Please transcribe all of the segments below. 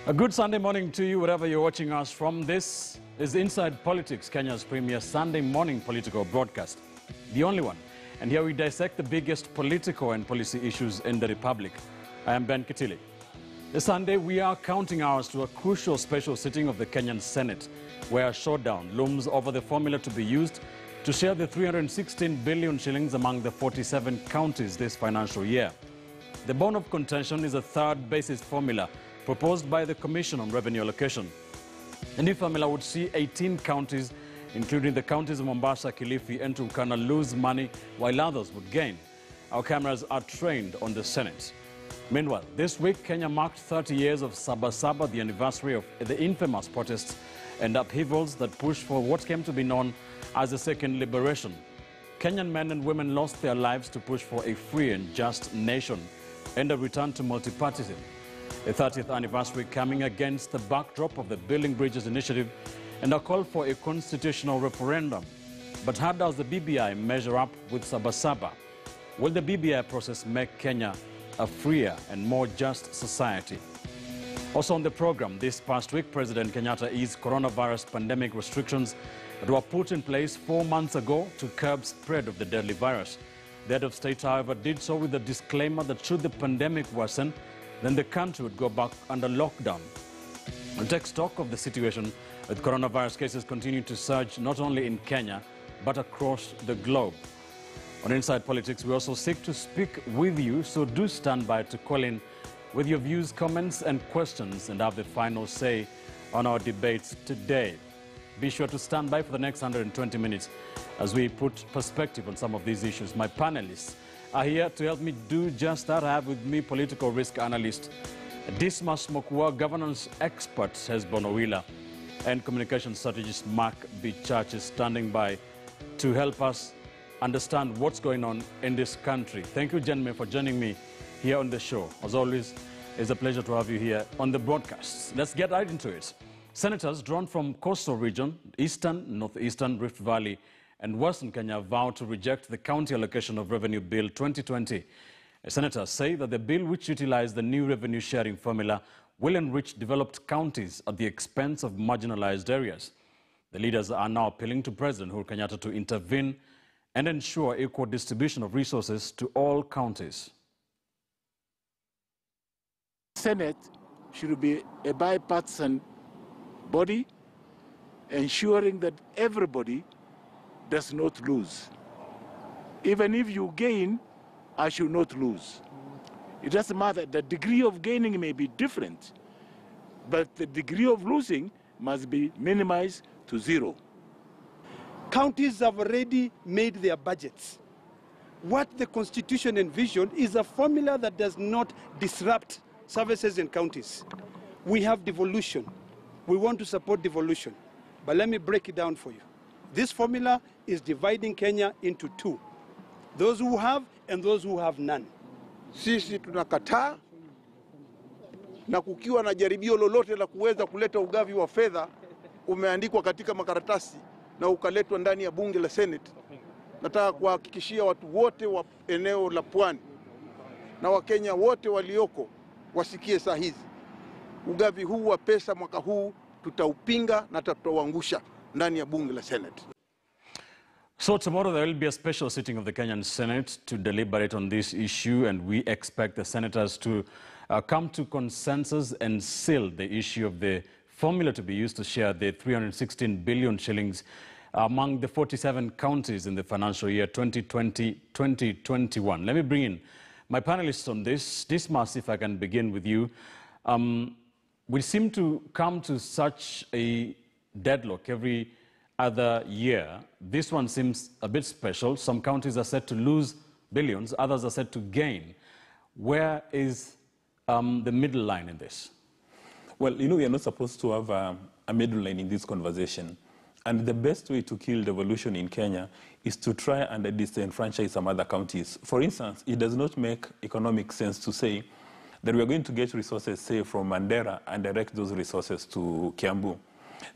A good Sunday morning to you, wherever you're watching us from. This is Inside Politics, Kenya's premier Sunday morning political broadcast. The only one. And here we dissect the biggest political and policy issues in the Republic. I am Ben Kitili. This Sunday, we are counting hours to a crucial special sitting of the Kenyan Senate, where a showdown looms over the formula to be used to share the 316 billion shillings among the 47 counties this financial year. The bone of contention is a third basis formula proposed by the Commission on Revenue Allocation. The new formula would see 18 counties, including the counties of Mombasa, Kilifi, and Turkana, lose money, while others would gain. Our cameras are trained on the Senate. Meanwhile, this week, Kenya marked 30 years of Sabasaba, the anniversary of the infamous protests and upheavals that pushed for what came to be known as the Second Liberation. Kenyan men and women lost their lives to push for a free and just nation and a return to multipartyism. The 30th anniversary coming against the backdrop of the Building Bridges initiative and a call for a constitutional referendum. But how does the BBI measure up with Sabasaba? Will the BBI process make Kenya a freer and more just society? Also on the program, this past week, President Kenyatta eased coronavirus pandemic restrictions that were put in place 4 months ago to curb spread of the deadly virus. The head of state, however, did so with a disclaimer that should the pandemic worsen, then the country would go back under lockdown. We'll take stock of the situation with coronavirus cases continuing to surge not only in Kenya, but across the globe. On Inside Politics, we also seek to speak with you, so do stand by to call in with your views, comments, and questions and have the final say on our debates today. Be sure to stand by for the next 120 minutes as we put perspective on some of these issues. My panelists are here to help me do just that. I have with me political risk analyst Dismas Mokua, governance expert Hesbon Owila, and communication strategist Mark B. Church is standing by to help us understand what's going on in this country. Thank you, gentlemen, for joining me here on the show. As always, it's a pleasure to have you here on the broadcast. Let's get right into it. Senators drawn from coastal region, eastern, northeastern, Rift Valley, and Western Kenya vowed to reject the County Allocation of Revenue Bill 2020. Senators say that the bill, which utilized the new revenue sharing formula, will enrich developed counties at the expense of marginalized areas. The leaders are now appealing to President Uhuru Kenyatta to intervene and ensure equal distribution of resources to all counties. Senate should be a bipartisan body, ensuring that everybody does not lose. Even if you gain, I should not lose. It doesn't matter. The degree of gaining may be different, but the degree of losing must be minimized to zero. Counties have already made their budgets. What the Constitution envisioned is a formula that does not disrupt services in counties. We have devolution. We want to support devolution. But let me break it down for you. This formula is dividing Kenya into two. Those who have and those who have none. Sisi tunakataa, na kukiwa na jaribio lolote la kuweza kuleta ugavi wa fedha umeandikwa katika makaratasi na ukaletwa ndani ya bunge la Senate. Nataka kuhakikishia watu wote wa eneo la Pwani na Wakenya wote walioko wasikie saa hizi. Ugavi huu wa pesa mwaka huu tutaupinga na tutauangusha ndani ya bunge la Senate. So tomorrow there will be a special sitting of the Kenyan Senate to deliberate on this issue, and we expect the senators to come to consensus and seal the issue of the formula to be used to share the 316 billion shillings among the 47 counties in the financial year 2020-2021. Let me bring in my panelists on this. Dismas, if I can begin with you. We seem to come to such a deadlock every other year. This one seems a bit special. Some counties are said to lose billions, others are said to gain. Where is the middle line in this? Well, you know, we are not supposed to have a middle line in this conversation. And the best way to kill devolution in Kenya is to try and disenfranchise some other counties. For instance, it does not make economic sense to say that we are going to get resources, say, from Mandera and direct those resources to Kiambu.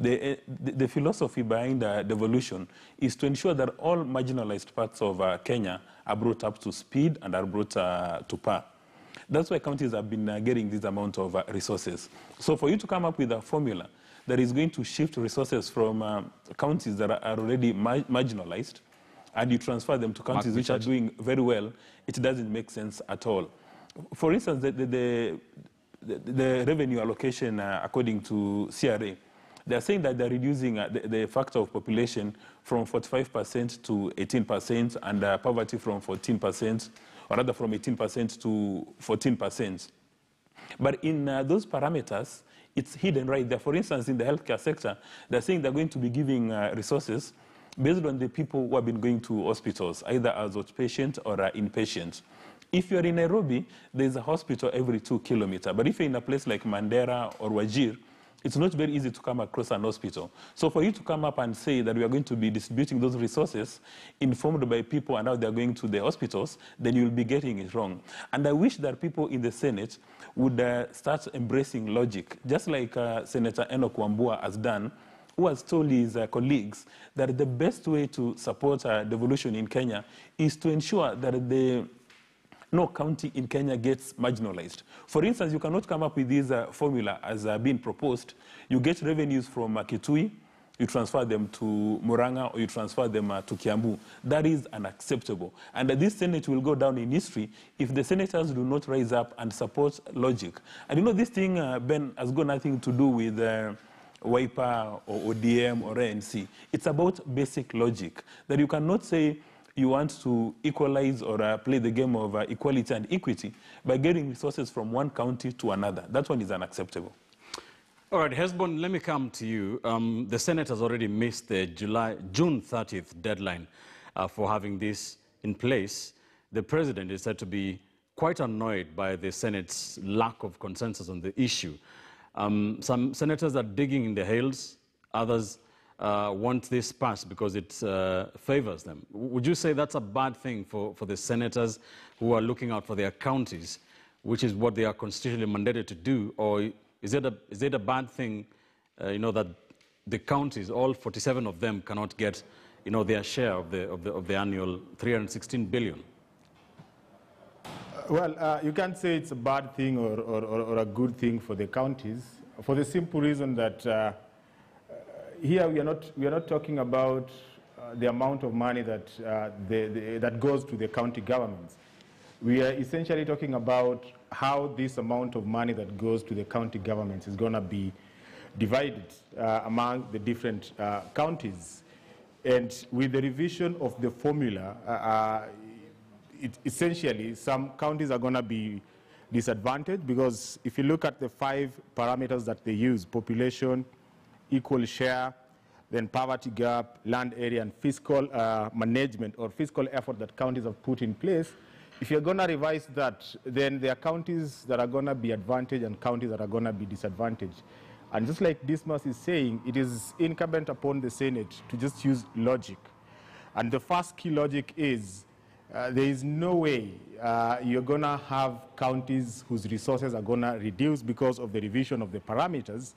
The philosophy behind devolution is to ensure that all marginalized parts of Kenya are brought up to speed and are brought to par. That's why counties have been getting this amount of resources. So for you to come up with a formula that is going to shift resources from counties that are already marginalized, and you transfer them to counties which are doing very well, it doesn't make sense at all. For instance, the revenue allocation, according to CRA, they're saying that they're reducing the factor of population from 45% to 18%, and poverty from 14%, or rather from 18% to 14%. But in those parameters, it's hidden right there. For instance, in the healthcare sector, they're saying they're going to be giving resources based on the people who have been going to hospitals, either as outpatient or inpatient. If you're in Nairobi, there's a hospital every 2 kilometers. But if you're in a place like Mandera or Wajir, it's not very easy to come across an hospital. So for you to come up and say that we are going to be distributing those resources informed by people and how they're going to the hospitals, then you'll be getting it wrong. And I wish that people in the Senate would start embracing logic, just like Senator Enoch Wambua has done, who has told his colleagues that the best way to support devolution in Kenya is to ensure that no county in Kenya gets marginalized. For instance, you cannot come up with this formula as being proposed. You get revenues from Kitui, you transfer them to Murang'a, or you transfer them to Kiambu. That is unacceptable. And this Senate will go down in history if the senators do not rise up and support logic. And you know, this thing, Ben, has got nothing to do with Wiper or ODM or ANC. It's about basic logic, that you cannot say you want to equalize or play the game of equality and equity by getting resources from one county to another. That one is unacceptable. All right, Hesbon, let me come to you. The Senate has already missed the June 30th deadline for having this in place. The president is said to be quite annoyed by the Senate's lack of consensus on the issue. Some senators are digging in their heels, others want this passed because it favors them. Would you say that's a bad thing for the senators who are looking out for their counties, which is what they are constitutionally mandated to do? Or is it a bad thing, that the counties, all 47 of them, cannot get, their share of the annual 316 billion? Well, you can't say it's a bad thing or a good thing for the counties, for the simple reason that here we are not talking about the amount of money that that goes to the county governments. We are essentially talking about how this amount of money that goes to the county governments is going to be divided among the different counties. And with the revision of the formula, essentially some counties are going to be disadvantaged, because if you look at the 5 parameters that they use: population, equal share, then poverty gap, land area, and fiscal management or fiscal effort that counties have put in place. If you're going to revise that, then there are counties that are going to be advantaged and counties that are going to be disadvantaged. And just like Dismas is saying, it is incumbent upon the Senate to just use logic. And the first key logic is there is no way you're going to have counties whose resources are going to reduce because of the revision of the parameters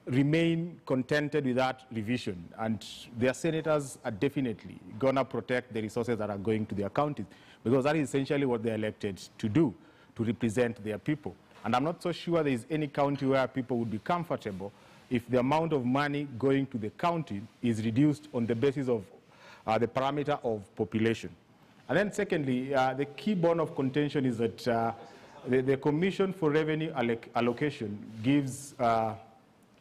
remain contented with that revision, and their senators are definitely going to protect the resources that are going to their counties, because that is essentially what they're elected to do, to represent their people. And I'm not so sure there is any county where people would be comfortable if the amount of money going to the county is reduced on the basis of the parameter of population. And then secondly, the key bone of contention is that the Commission for Revenue Allocation gives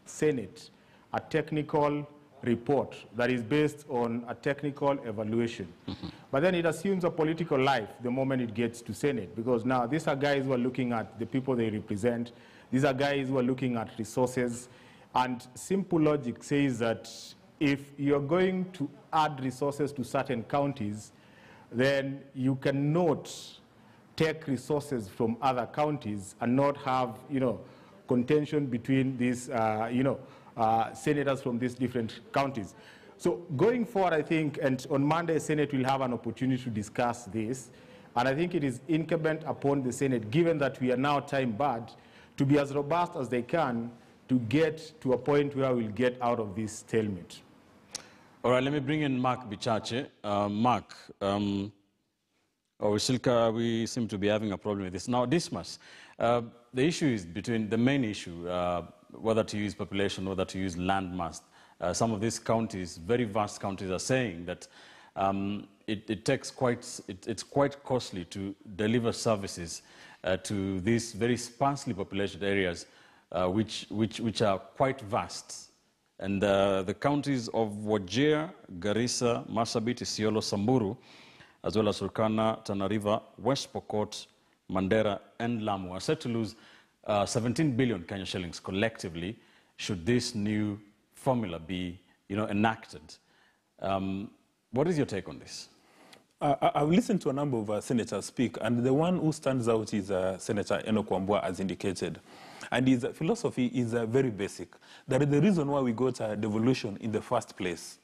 Senate a technical report that is based on a technical evaluation. But then it assumes a political life the moment it gets to Senate, because now these are guys who are looking at the people they represent. These are guys who are looking at resources. And simple logic says that if you're going to add resources to certain counties, then you cannot take resources from other counties and not have, contention between these, senators from these different counties. So going forward, I think, and on Monday, Senate will have an opportunity to discuss this. And I think it is incumbent upon the Senate, given that we are now time-barred, to be as robust as they can to get to a point where we'll get out of this stalemate. All right, let me bring in Mark Bichache. Mark, Oh, Silka, we seem to be having a problem with this. Now, Dismas, the issue is between, the main issue, whether to use population, whether to use land mass. Some of these counties, very vast counties, are saying that it's quite costly to deliver services to these very sparsely populated areas, which are quite vast. And the counties of Wajir, Garissa, Marsabit, Isiolo, Samburu, as well as Turkana, Tana River, West Pokot, Mandera, and Lamu are set to lose 17 billion Kenya shillings collectively should this new formula be, enacted. What is your take on this? I've listened to a number of senators speak, and the one who stands out is Senator Enoch Wambua, as indicated. And his philosophy is very basic. That the reason why we got devolution in the first place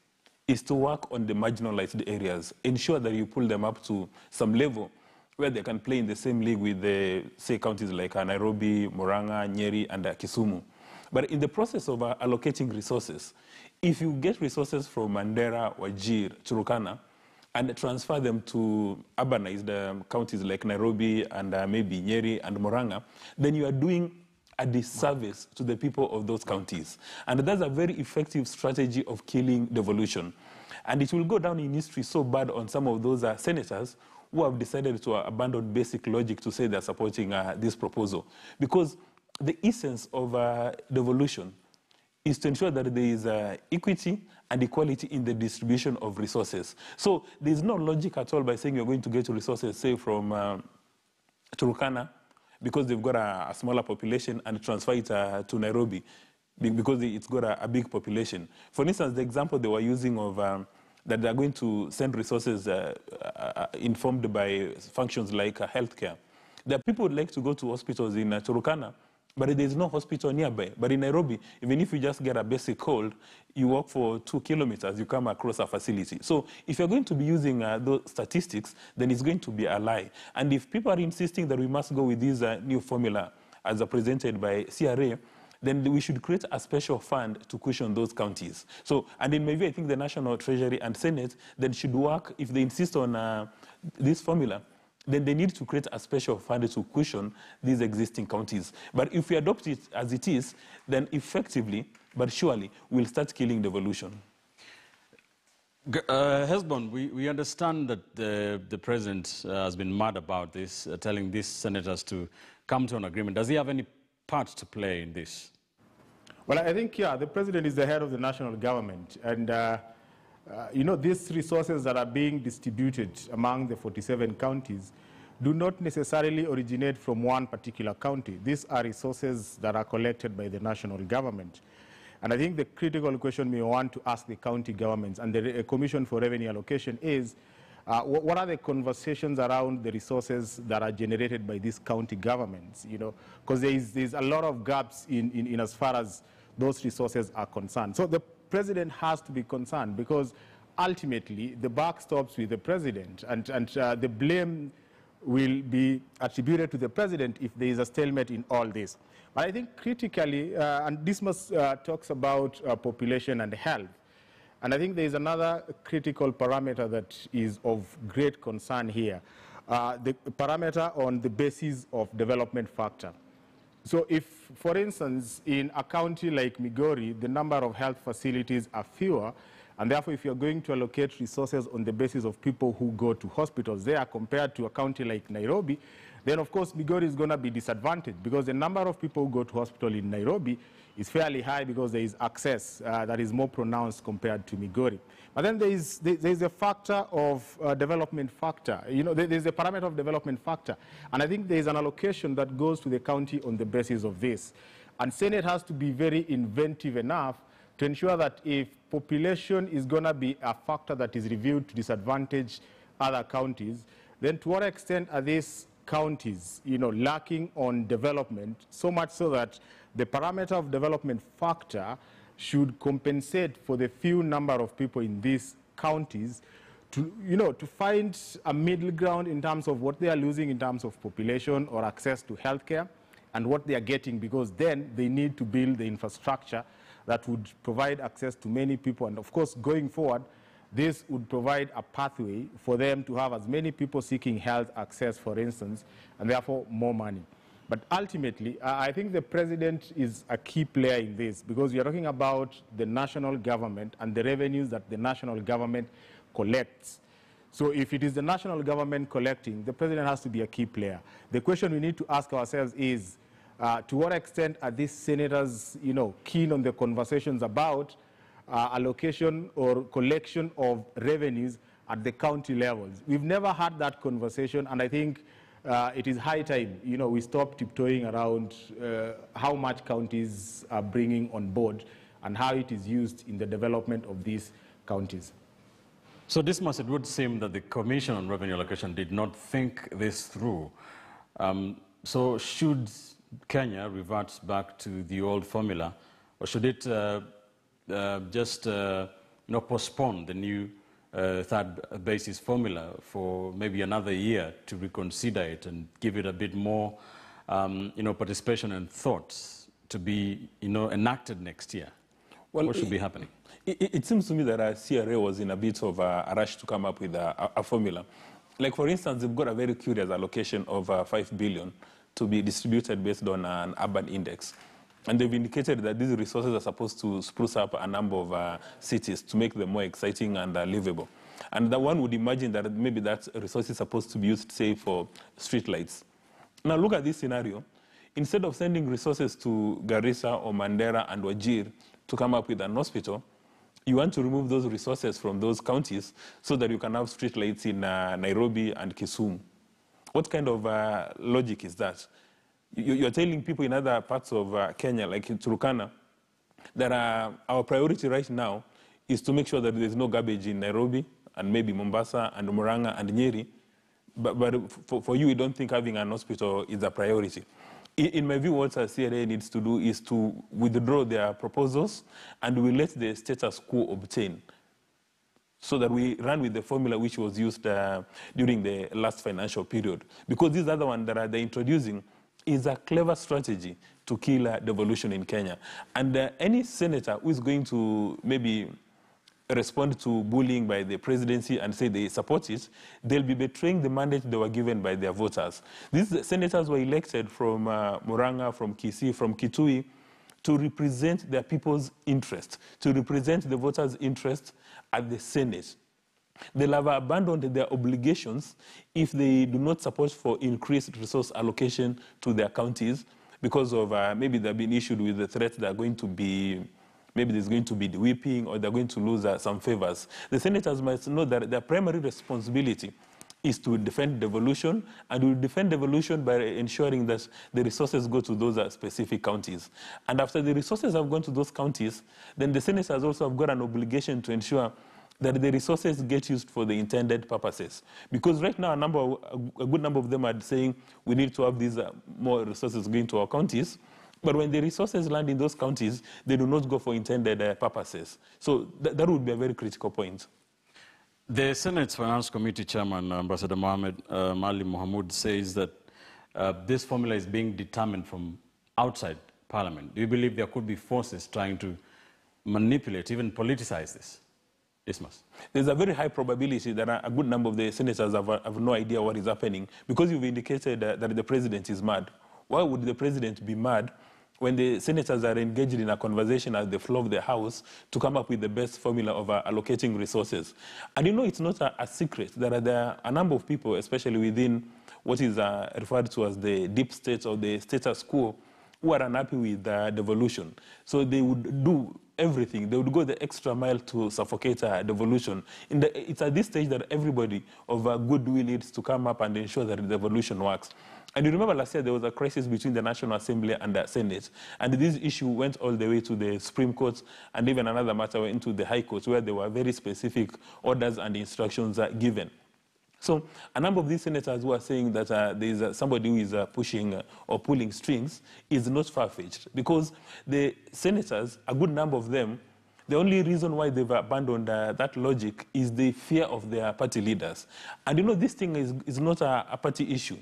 is to work on the marginalized areas, ensure that you pull them up to some level where they can play in the same league with, say, counties like Nairobi, Murang'a, Nyeri, and Kisumu. But in the process of allocating resources, if you get resources from Mandera, Wajir, Turkana, and transfer them to urbanized counties like Nairobi and maybe Nyeri and Murang'a, then you are doing a disservice to the people of those counties. And that's a very effective strategy of killing devolution. And it will go down in history so bad on some of those senators who have decided to abandon basic logic to say they're supporting this proposal. Because the essence of devolution is to ensure that there is equity and equality in the distribution of resources. So there's no logic at all by saying you're going to get resources, say, from Turkana, because they've got a smaller population, and transfer it to Nairobi because it's got a big population. For instance, the example they were using of that they're going to send resources informed by functions like healthcare. There are people who like to go to hospitals in Turkana, but there's no hospital nearby. But in Nairobi, even if you just get a basic cold, you walk for 2 kilometers, you come across a facility. So if you're going to be using those statistics, then it's going to be a lie. And if people are insisting that we must go with this new formula as presented by CRA, then we should create a special fund to cushion those counties. So, and in my view, I think the National Treasury and Senate then should work, if they insist on this formula, then they need to create a special fund to cushion these existing counties. But if we adopt it as it is, then effectively, but surely, we'll start killing devolution. Hesbon, we understand that the president has been mad about this, telling these senators to come to an agreement. Does he have any part to play in this? Well, I think, yeah, the president is the head of the national government. And these resources that are being distributed among the 47 counties do not necessarily originate from one particular county. These are resources that are collected by the national government. And I think the critical question we want to ask the county governments and the Commission for Revenue Allocation is, what are the conversations around the resources that are generated by these county governments? Because there's a lot of gaps in as far as those resources are concerned. So the president has to be concerned, because ultimately the buck stops with the president, and the blame will be attributed to the president if there is a stalemate in all this. But I think critically, and this talks about population and health, and I think there is another critical parameter that is of great concern here, the parameter on the basis of development factor. So if, for instance, in a county like Migori, the number of health facilities are fewer, and therefore if you're going to allocate resources on the basis of people who go to hospitals there compared to a county like Nairobi, then of course Migori is going to be disadvantaged, because the number of people who go to hospital in Nairobi is fairly high because there is access that is more pronounced compared to Migori. But then there is a factor of development factor. There's a parameter of development factor. And I think there is an allocation that goes to the county on the basis of this. And Senate has to be very inventive enough to ensure that if population is going to be a factor that is reviewed to disadvantage other counties, then to what extent are these counties, lacking on development, so much so that the parameter of development factor should compensate for the few number of people in these counties to find a middle ground in terms of what they are losing in terms of population or access to healthcare, and what they are getting, because then they need to build the infrastructure that would provide access to many people. And of course, going forward, This would provide a pathway for them to have as many people seeking health access, for instance, and therefore more money. But ultimately, I think the president is a key player in this, because we are talking about the national government and the revenues that the national government collects. So if it is the national government collecting, the president has to be a key player. The question we need to ask ourselves is, to what extent are these senators, keen on the conversations about allocation or collection of revenues at the county levels? We've never had that conversation, and I think it is high time, we stop tiptoeing around how much counties are bringing on board and how it is used in the development of these counties. So Dismas, it would seem that the Commission on Revenue Allocation did not think this through. So should Kenya revert back to the old formula, or should it just postpone the new third basis formula for maybe another year to reconsider it and give it a bit more participation and thoughts to be enacted next year? Well, what should be happening? It seems to me that CRA was in a bit of a rush to come up with a formula. Like, for instance, they've got a very curious allocation of 5 billion to be distributed based on an urban index. And they've indicated that these resources are supposed to spruce up a number of cities to make them more exciting and livable. And that one would imagine that maybe that resource is supposed to be used, say, for streetlights. Now look at this scenario. Instead of sending resources to Garissa or Mandera and Wajir to come up with an hospital, you want to remove those resources from those counties so that you can have streetlights in Nairobi and Kisumu. What kind of logic is that? You're telling people in other parts of Kenya, like in Turkana, that our priority right now is to make sure that there's no garbage in Nairobi and maybe Mombasa and Murang'a and Nyeri. But for you, we don't think having an hospital is a priority. In my view, what CRA needs to do is to withdraw their proposals, and we let the status quo obtain, so that we run with the formula which was used during the last financial period. Because this other one that they're introducing is a clever strategy to kill devolution in Kenya. And any senator who is going to maybe respond to bullying by the presidency and say they support it, they'll be betraying the mandate they were given by their voters. These senators were elected from Murang'a, from Kisii, from Kitui, to represent their people's interest, to represent the voters' interest at the Senate. They'll have abandoned their obligations if they do not support for increased resource allocation to their counties because of maybe they've been issued with the threat they're going to be, maybe there's going to be the whipping or they're going to lose some favors. The senators must know that their primary responsibility is to defend devolution, and will defend devolution by ensuring that the resources go to those specific counties. And after the resources have gone to those counties, then the senators also have got an obligation to ensure that the resources get used for the intended purposes. Because right now, a good number of them are saying we need to have these more resources going to our counties. But when the resources land in those counties, they do not go for intended purposes. So that would be a very critical point. The Senate's Finance Committee Chairman, Ambassador Mali Mohamud, says that this formula is being determined from outside Parliament. Do you believe there could be forces trying to manipulate, even politicize this? Dismas. There's a very high probability that a good number of the senators have no idea what is happening, because you've indicated that the president is mad. Why would the president be mad when the senators are engaged in a conversation at the floor of the House to come up with the best formula of allocating resources? And it's not a secret that there are a number of people, especially within what is referred to as the deep state or the status quo, who are unhappy with devolution. So they would do everything. They would go the extra mile to suffocate devolution. It's at this stage that everybody of goodwill needs to come up and ensure that the devolution works. And you remember last year there was a crisis between the National Assembly and the Senate. And this issue went all the way to the Supreme Court, and even another matter went to the High Court, where there were very specific orders and instructions given. So a number of these senators who are saying that there is somebody who is pushing or pulling strings is not far-fetched, because the senators, a good number of them, the only reason why they've abandoned that logic is the fear of their party leaders. And this thing is not a party issue.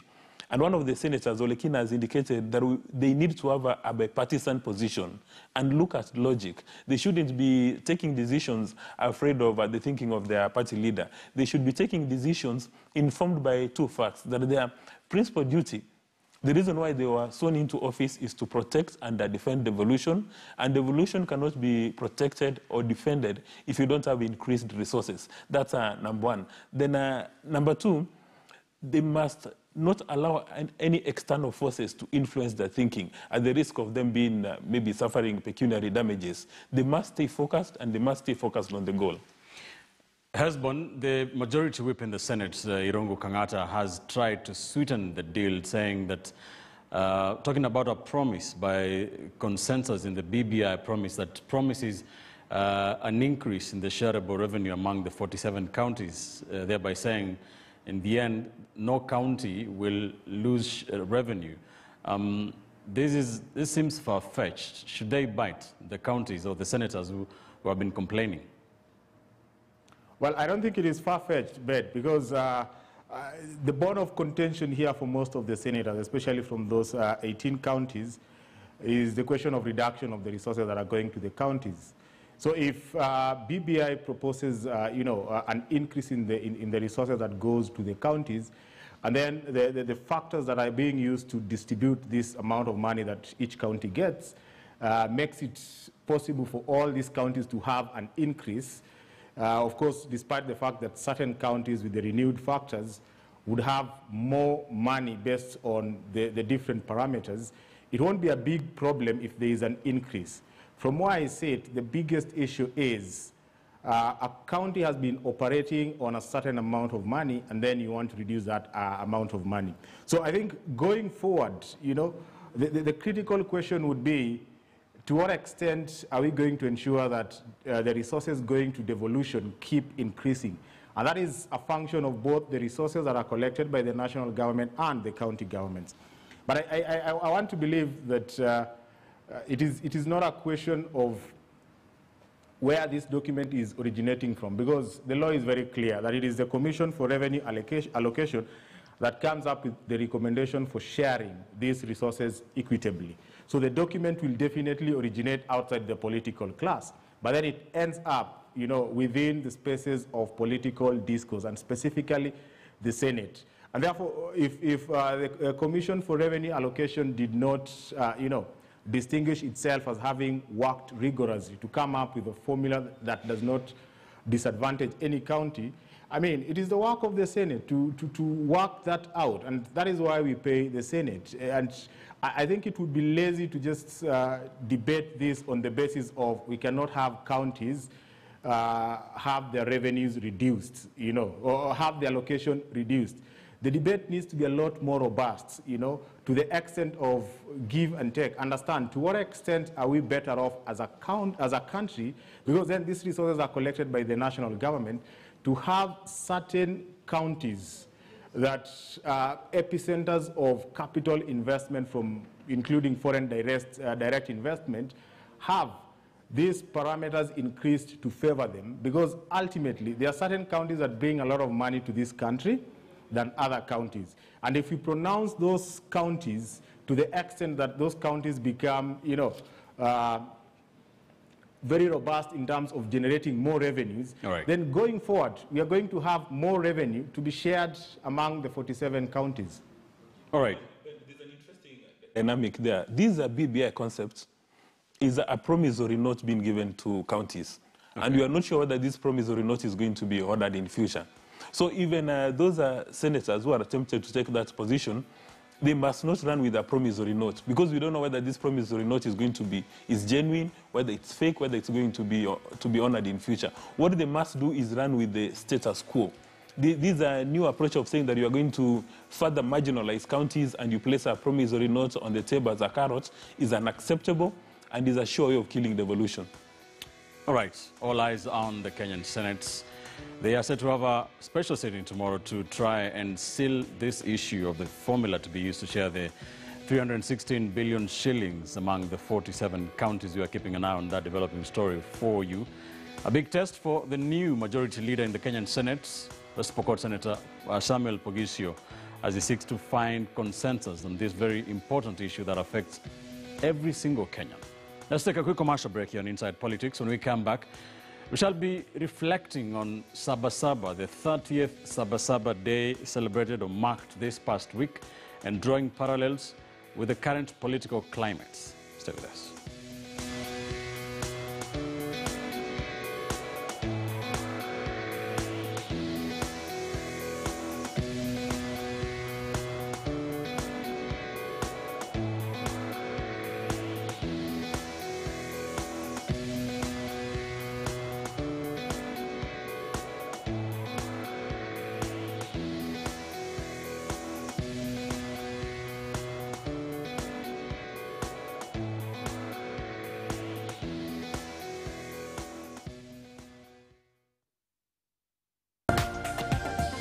And one of the senators, Olekina, has indicated that they need to have a bipartisan position and look at logic. They shouldn't be taking decisions afraid of the thinking of their party leader. They should be taking decisions informed by two facts, that their principal duty, the reason why they were sworn into office, is to protect and defend devolution, and devolution cannot be protected or defended if you don't have increased resources. That's number one. Then number two, they must not allow any external forces to influence their thinking at the risk of them being maybe suffering pecuniary damages. They must stay focused, and they must stay focused on the goal. Husband, the majority whip in the Senate, Irungu Kang'ata, has tried to sweeten the deal, saying that, talking about a promise by consensus in the BBI promise that promises an increase in the shareable revenue among the 47 counties, thereby saying, in the end, no county will lose revenue. This seems far-fetched. Should they bite, the counties or the senators who have been complaining? Well, I don't think it is far-fetched, Bet, because the bone of contention here for most of the senators, especially from those 18 counties, is the question of reduction of the resources that are going to the counties. So if BBI proposes, an increase in the resources that goes to the counties, and then the factors that are being used to distribute this amount of money that each county gets makes it possible for all these counties to have an increase. Of course, despite the fact that certain counties with the renewed factors would have more money based on the different parameters, it won't be a big problem if there is an increase. From where I sit, the biggest issue is a county has been operating on a certain amount of money, and then you want to reduce that amount of money. So I think going forward, the critical question would be, to what extent are we going to ensure that the resources going to devolution keep increasing? And that is a function of both the resources that are collected by the national government and the county governments. But I want to believe that it is not a question of where this document is originating from, because the law is very clear that it is the Commission for Revenue Allocation that comes up with the recommendation for sharing these resources equitably. So the document will definitely originate outside the political class, but then it ends up, within the spaces of political discourse, and specifically the Senate. And therefore, if the Commission for Revenue Allocation did not, distinguish itself as having worked rigorously to come up with a formula that does not disadvantage any county, I mean, it is the work of the Senate to work that out, and that is why we pay the Senate. And I think it would be lazy to just debate this on the basis of we cannot have counties have their revenues reduced, or have their allocation reduced. The debate needs to be a lot more robust, to the extent of give and take. Understand, to what extent are we better off as a country, because then these resources are collected by the national government, to have certain counties that are epicenters of capital investment from including foreign direct investment, have these parameters increased to favor them, because ultimately there are certain counties that bring a lot of money to this country than other counties. And if you pronounce those counties to the extent that those counties become, very robust in terms of generating more revenues, then going forward, we are going to have more revenue to be shared among the 47 counties. All right. There's an interesting dynamic there. These are BBI concepts. Is a promissory note being given to counties? Okay. And we are not sure whether this promissory note is going to be ordered in future. So even those senators who are tempted to take that position, they must not run with a promissory note, because we don't know whether this promissory note is going to be genuine, whether it's fake, whether it's going to be honored in future. What they must do is run with the status quo. These are a new approach of saying that you are going to further marginalize counties and you place a promissory note on the table as a carrot is unacceptable and is a sure way of killing devolution. All right, all eyes on the Kenyan Senate. They are set to have a special sitting tomorrow to try and seal this issue of the formula to be used to share the 316 billion shillings among the 47 counties. We are keeping an eye on that developing story for you. A big test for the new majority leader in the Kenyan Senate, the Pokot Senator Samuel Pogisio. as he seeks to find consensus on this very important issue that affects every single Kenyan. Let's take a quick commercial break here on Inside Politics. When we come back, we shall be reflecting on Sabasaba, the 30th Sabasaba Day celebrated or marked this past week, and drawing parallels with the current political climate. Stay with us.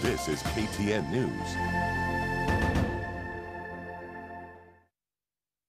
This is KTN News.